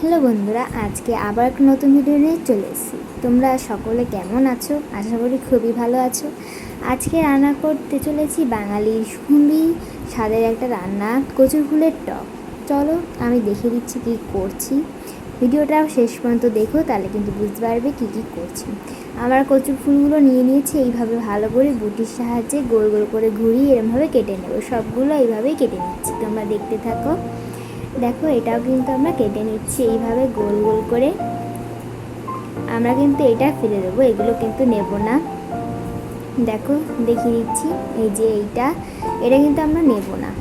Hello বন্ধুরা, আজকে আবার একটা নতুন ভিডিও নিয়ে চলে এসেছি। তোমরা সকলে কেমন আছো? আশা করি খুবই ভালো আছো। আজকে রান্না করতে চলেছি বাঙালির খুবই স্বাদের একটা রান্না, কচুর ফুলের টক। চলো আমি দেখিয়ে দিচ্ছি কী করছি। ভিডিওটা শেষ পর্যন্ত দেখো, তাহলে কিন্তু বুঝতে পারবে কী কী করছি। আমার কচুর ফুলগুলো নিয়ে নিয়েছি, এইভাবে ভালো করে বটির সাহায্যে গোল গোল করে ঘুরিয়ে এরমভাবে কেটে নেবো। সবগুলো এইভাবেই কেটে নিচ্ছি, তোমরা দেখতে থাকো। দেখো, এটাও কিন্তু আমরা কেটে নিচ্ছি এইভাবে গোল গোল করে। আমরা কিন্তু এটা ফেলে দেবো, এগুলো কিন্তু নেব না। দেখো দেখিয়ে দিচ্ছি, এই যে এটা কিন্তু আমরা নেব না।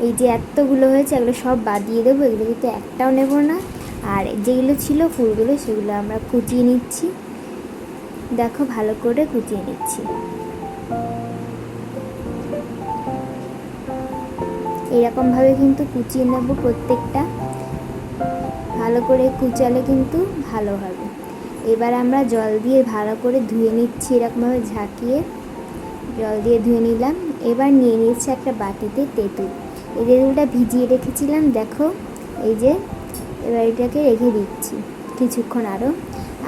এই যে এতগুলো হয়েছে, এগুলো সব বাদ দিয়ে দেবো, এগুলো কিন্তু একটাও নেব না। আর যেগুলো ছিল ফুলগুলো, সেগুলো আমরা কুচিয়ে নিচ্ছি। দেখো ভালো করে কুচিয়ে নিচ্ছি। এরকমভাবে কিন্তু কুচিয়ে নেব প্রত্যেকটা, ভালো করে কুচালে কিন্তু ভালো হবে। এবার আমরা জল দিয়ে ভালো করে ধুয়ে নিচ্ছি, এরকমভাবে ঝাঁকিয়ে জল দিয়ে ধুয়ে নিলাম। এবার নিয়ে নিচ্ছি একটা বাটিতে তেঁতুল। এই তেঁতুলটা ভিজিয়ে রেখেছিলাম, দেখো এই যে। এবার এটাকে রেখে দিচ্ছি কিছুক্ষণ আরও।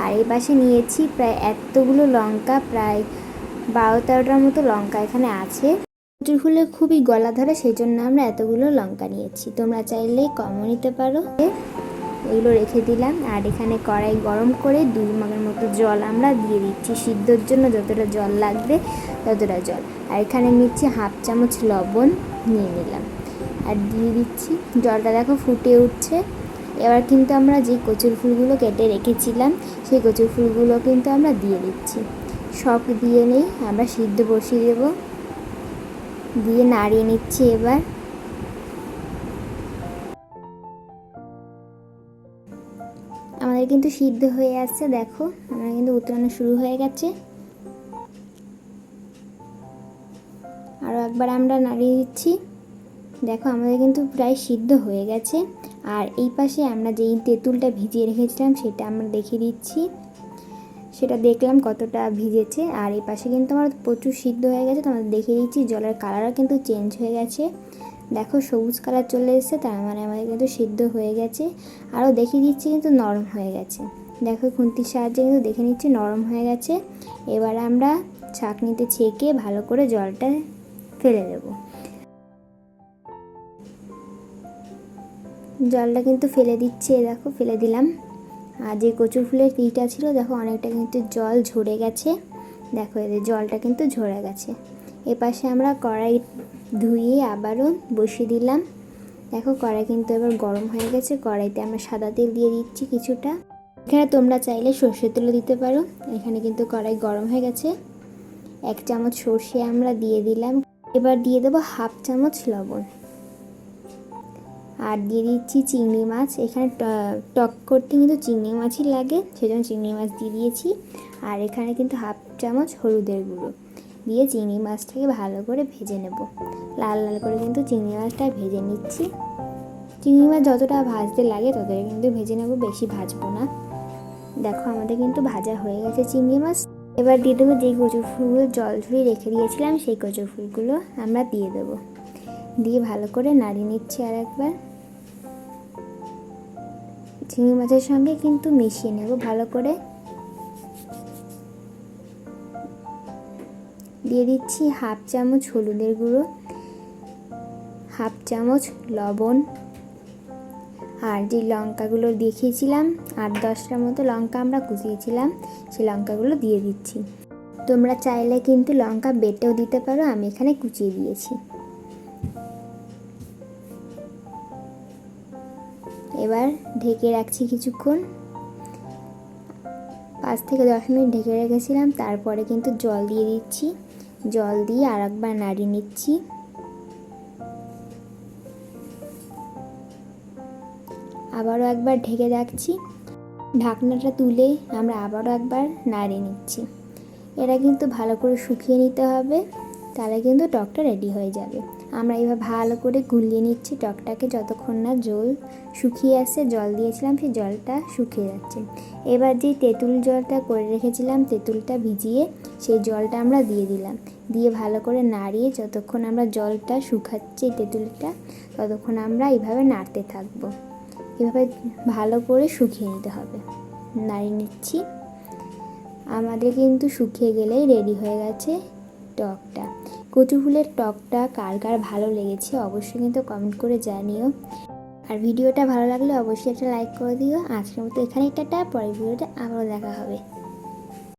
আর এই পাশে নিয়েছি প্রায় এতগুলো লঙ্কা, প্রায় 12-13টার মতো লঙ্কা এখানে আছে। কচুর ফুলে খুবই গলা ধরে, সেই জন্য আমরা এতগুলো লঙ্কা নিয়েছি। তোমরা চাইলে কমও নিতে পারো। এগুলো রেখে দিলাম। আর এখানে কড়াই গরম করে 2 মগের মতো জল আমরা দিয়ে দিচ্ছি, সিদ্ধর জন্য যতটা জল লাগবে ততটা জল। আর এখানে নিচ্ছি 1/2 চামচ লবণ নিয়ে নিলাম, আর দিয়ে দিচ্ছি। জলটা দেখো ফুটে উঠছে। এবার কিন্তু আমরা যে কচুর ফুলগুলো কেটে রেখেছিলাম, সেই কচুর ফুলগুলো কিন্তু আমরা দিয়ে দিচ্ছি। সব দিয়ে নিই, আমরা সিদ্ধ বসিয়ে দেবো, দিয়ে নাড়িয়ে নিচ্ছি। এবার আমাদের কিন্তু সিদ্ধ হয়ে আসছে, দেখো আমরা কিন্তু উতরানো শুরু হয়ে গেছে। আরও একবার আমরা নাড়িয়ে দিচ্ছি। দেখো আমাদের কিন্তু প্রায় সিদ্ধ হয়ে গেছে। আর এই পাশে আমরা যেই তেঁতুলটা ভিজিয়ে রেখেছিলাম, সেটা আমরা দেখিয়ে দিচ্ছি। সেটা দেখলাম কতটা ভিজেছে। আর এই পাশে কিন্তু আমার প্রচুর সিদ্ধ হয়ে গেছে, তোমাদের দেখিয়ে দিচ্ছি। জলের কালারও কিন্তু চেঞ্জ হয়ে গেছে, দেখো সবুজ কালার চলে এসেছে, তার মানে আমাদের কিন্তু সিদ্ধ হয়ে গেছে। আরও দেখিয়ে দিচ্ছি কিন্তু নরম হয়ে গেছে। দেখো খুন্তির সাহায্যে কিন্তু দেখে নিচ্ছি নরম হয়ে গেছে। এবার আমরা ছাঁকনিতে ছেঁকে ভালো করে জলটা ফেলে দেব। জলটা কিন্তু ফেলে দিচ্ছি, দেখো ফেলে দিলাম। আর যে কচুর ফুলের পিঠটা ছিল, দেখো অনেকটা কিন্তু জল ঝরে গেছে। দেখো এদের জলটা কিন্তু ঝরে গেছে। এপাশে আমরা কড়াই ধুয়ে আবারও বসিয়ে দিলাম। দেখো কড়াই কিন্তু এবার গরম হয়ে গেছে। কড়াইতে আমরা সাদা তেল দিয়ে দিচ্ছি কিছুটা। এখানে তোমরা চাইলে সর্ষের তেলও দিতে পারো। এখানে কিন্তু কড়াই গরম হয়ে গেছে। 1 চামচ সর্ষে আমরা দিয়ে দিলাম। এবার দিয়ে দেবো 1/2 চামচ লবণ। আর দিয়ে দিচ্ছি চিংড়ি মাছ। এখানে টক করতে কিন্তু চিংড়ি মাছই লাগে, সেজন্য চিংড়ি মাছ দিয়ে দিয়েছি। আর এখানে কিন্তু 1/2 চামচ হলুদের গুঁড়ো দিয়ে চিংড়ি মাছটাকে ভালো করে ভেজে নেব। লাল লাল করে কিন্তু চিংড়ি মাছটা ভেজে নিচ্ছি। চিংড়ি মাছ যতটা ভাজতে লাগে ততটা কিন্তু ভেজে নেব, বেশি ভাজবো না। দেখো আমাদের কিন্তু ভাজা হয়ে গেছে চিংড়ি মাছ। এবার দিয়ে দেবো যেই কচুর ফুলগুলো জল ঝরিয়ে রেখে দিয়েছিলাম, সেই কচুর ফুলগুলো আমরা দিয়ে দেবো। দিয়ে ভালো করে নাড়িয়ে নিচ্ছি আর একবার। চিংড়ি মাছের সঙ্গে কিন্তু মিশিয়ে নেব ভালো করে। দিয়ে দিচ্ছি 1/2 চামচ হলুদের গুঁড়ো, 1/2 চামচ লবণ। আর যে লঙ্কাগুলো দেখিয়েছিলাম, 8-10টার মতো লঙ্কা আমরা কুচিয়েছিলাম, সেই লঙ্কাগুলো দিয়ে দিচ্ছি। তোমরা চাইলে কিন্তু লঙ্কা বেটেও দিতে পারো, আমি এখানে কুচিয়ে দিয়েছি। এবার ঢেকে রাখছি কিছুক্ষণ, 5 থেকে 10 মিনিট ঢেকে রেখেছিলাম। তারপরে কিন্তু জল দিয়ে দিচ্ছি। জল দিয়ে আর একবার নাড়িয়ে নিচ্ছি। আবারও একবার ঢেকে রাখছি। ঢাকনাটা তুলে আমরা আবারও একবার নাড়িয়ে নিচ্ছি। এটা কিন্তু ভালো করে শুকিয়ে নিতে হবে, তাহলে কিন্তু টকটা রেডি হয়ে যাবে। আমরা এইভাবে ভালো করে গুলিয়ে নিচ্ছি টকটাকে, যতক্ষণ না জল শুকিয়ে আসছে। জল দিয়েছিলাম, সেই জলটা শুকিয়ে যাচ্ছে। এবার যে তেঁতুল জলটা করে রেখেছিলাম, তেঁতুলটা ভিজিয়ে, সেই জলটা আমরা দিয়ে দিলাম। দিয়ে ভালো করে নাড়িয়ে যতক্ষণ আমরা জলটা শুকাচ্ছি তেঁতুলটা, ততক্ষণ আমরা এইভাবে নাড়তে থাকবো। এভাবে ভালো করে শুকিয়ে নিতে হবে। নাড়িয়ে নিচ্ছি। আমাদের কিন্তু শুকিয়ে গেলেই রেডি হয়ে গেছে টকটা। কচু ফুলের টকটা কার কার ভালো লেগেছে অবশ্যই কিন্তু কমেন্ট করে জানিও। আর ভিডিওটা ভালো লাগলে অবশ্যই একটা লাইক করে দিও। আজকের মতো এখানেই টাটা, পরের ভিডিওতে আবারও দেখা হবে।